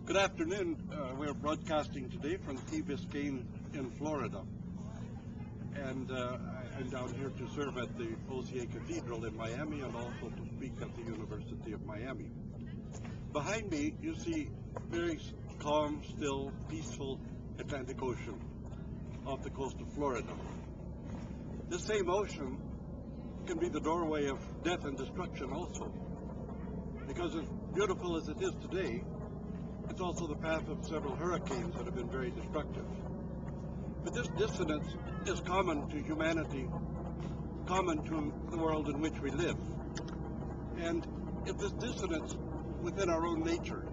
Good afternoon. We're broadcasting today from Key Biscayne in Florida. And I'm down here to serve at the OCA Cathedral in Miami and also to speak at the University of Miami. Behind me, you see very calm, still, peaceful Atlantic Ocean off the coast of Florida. This same ocean can be the doorway of death and destruction also, because as beautiful as it is today, it's also the path of several hurricanes that have been very destructive. But this dissonance is common to humanity, common to the world in which we live. And if this dissonance within our own nature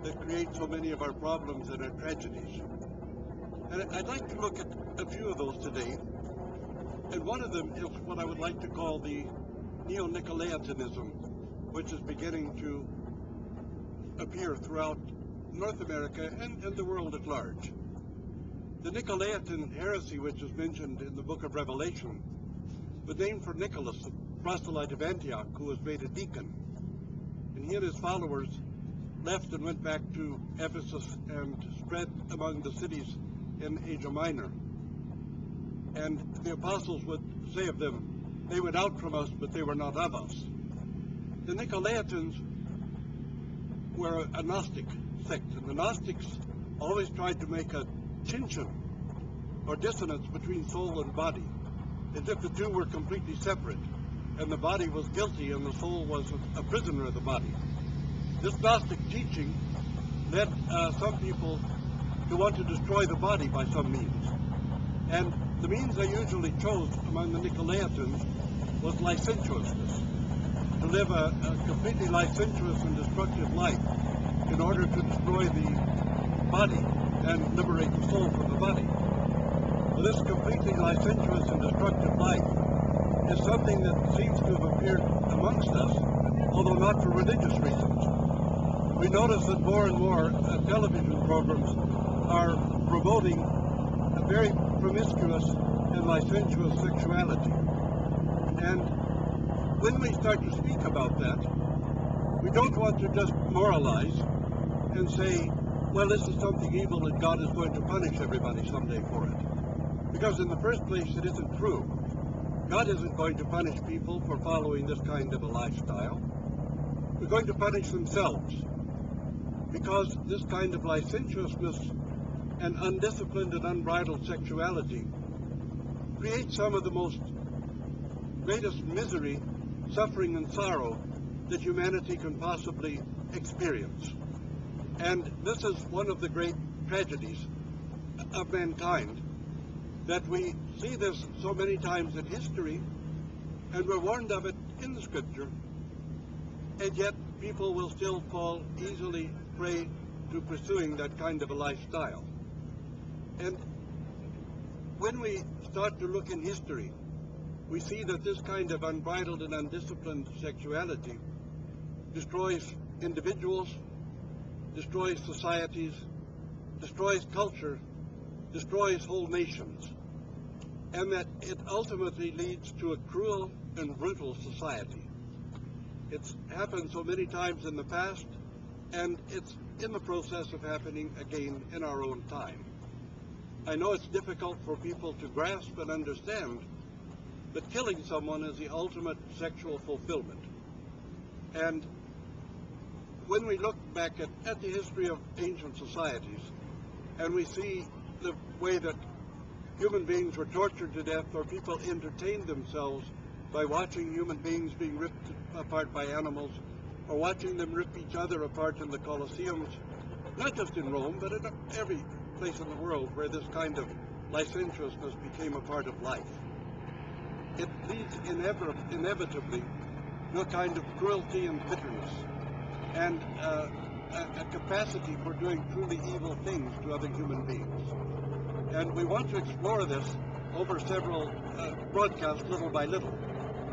that creates so many of our problems and our tragedies. And I'd like to look at a few of those today. And one of them is what I would like to call the Neo-Nicholaitanism, which is beginning to appear throughout North America and the world at large. The Nicholaitan Heresy, which is mentioned in the book of Revelation, was named for Nicholas, the proselyte of Antioch, who was made a deacon. And he and his followers left and went back to Ephesus and spread among the cities in Asia Minor. And the apostles would say of them, they went out from us, but they were not of us. The Nicolaitans were a Gnostic sect, and the Gnostics always tried to make a chinchin, or dissonance, between soul and body, as if the two were completely separate, and the body was guilty and the soul was a prisoner of the body. This Gnostic teaching led some people to want to destroy the body by some means. And the means they usually chose among the Nicolaitans was licentiousness, to live a completely licentious and destructive life in order to destroy the body and liberate the soul from the body. Well, this completely licentious and destructive life is something that seems to have appeared amongst us, although not for religious reasons. We notice that more and more television programs are promoting a very promiscuous and licentious sexuality. And when we start to speak about that, we don't want to just moralize and say, well, this is something evil and God is going to punish everybody someday for it. Because in the first place, it isn't true. God isn't going to punish people for following this kind of a lifestyle. They're going to punish themselves, because this kind of licentiousness and undisciplined and unbridled sexuality creates some of the most greatest misery, suffering, and sorrow that humanity can possibly experience. And this is one of the great tragedies of mankind, that we see this so many times in history, and we're warned of it in the scripture, and yet people will still fall easily prey to pursuing that kind of a lifestyle. And when we start to look in history, we see that this kind of unbridled and undisciplined sexuality destroys individuals, destroys societies, destroys culture, destroys whole nations, and that it ultimately leads to a cruel and brutal society. It's happened so many times in the past, and it's in the process of happening again in our own time. I know it's difficult for people to grasp and understand, but killing someone is the ultimate sexual fulfillment. And when we look back at the history of ancient societies, and we see the way that human beings were tortured to death, or people entertained themselves by watching human beings being ripped apart by animals, or watching them rip each other apart in the Colosseums, not just in Rome, but in every place in the world where this kind of licentiousness became a part of life. It leads inevitably to a kind of cruelty and bitterness, and a capacity for doing truly evil things to other human beings. And we want to explore this over several broadcasts, little by little,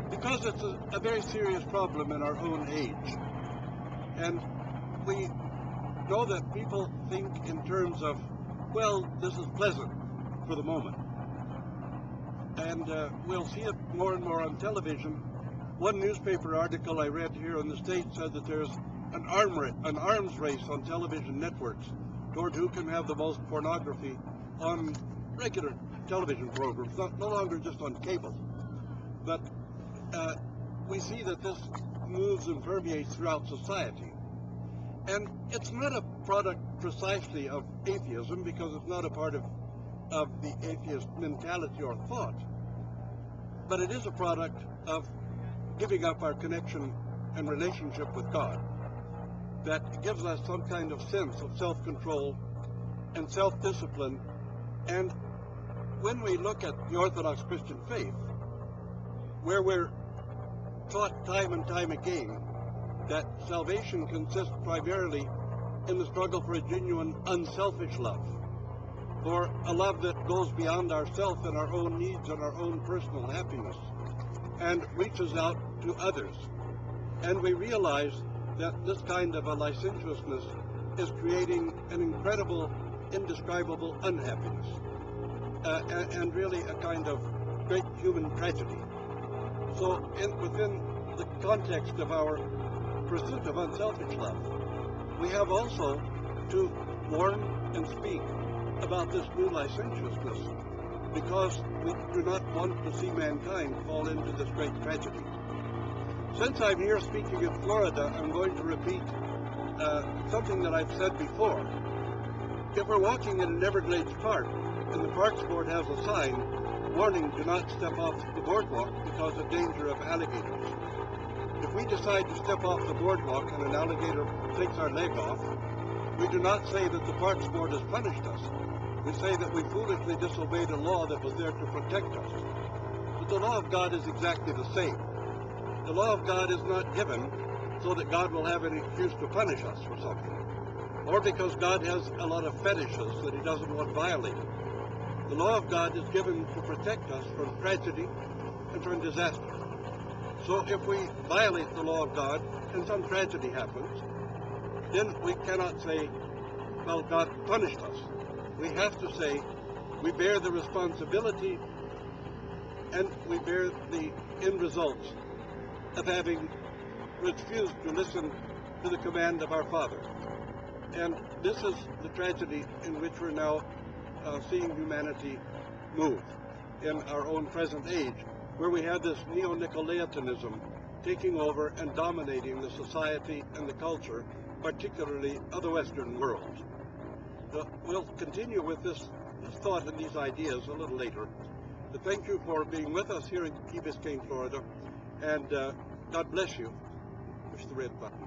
because it's a very serious problem in our own age. And we know that people think in terms of, well, this is pleasant for the moment. And we'll see it more and more on television. One newspaper article I read here in the States said that there's an arms race on television networks toward who can have the most pornography on regular television programs, no longer just on cable. But we see that this moves and permeates throughout society. And it's not a product precisely of atheism, because it's not a part of the atheist mentality or thought, but it is a product of giving up our connection and relationship with God that gives us some kind of sense of self-control and self-discipline. And when we look at the Orthodox Christian faith, where we're taught time and time again that salvation consists primarily in the struggle for a genuine unselfish love, for a love that goes beyond ourself and our own needs and our own personal happiness and reaches out to others. And we realize that this kind of a licentiousness is creating an incredible, indescribable unhappiness, and really a kind of great human tragedy. So within the context of our pursuit of unselfish love, we have also to warn and speak about this new licentiousness, because we do not want to see mankind fall into this great tragedy. Since I'm here speaking in Florida, I'm going to repeat something that I've said before. If we're walking in an Everglades park and the Parks Board has a sign, warning, do not step off the boardwalk because of danger of alligators. If we decide to step off the boardwalk and an alligator takes our leg off, we do not say that the Parks Board has punished us. We say that we foolishly disobeyed a law that was there to protect us. But the law of God is exactly the same. The law of God is not given so that God will have an excuse to punish us for something, or because God has a lot of fetishes that he doesn't want violated. The law of God is given to protect us from tragedy and from disaster. So if we violate the law of God and some tragedy happens, then we cannot say, well, God punished us. We have to say we bear the responsibility and we bear the end results of having refused to listen to the command of our Father. And this is the tragedy in which we're now seeing humanity move in our own present age, where we have this Neo-Nicholaitanism taking over and dominating the society and the culture, particularly of the Western world. We'll continue with this thought and these ideas a little later. But thank you for being with us here in Key Biscayne, Florida, and God bless you. Push the red button.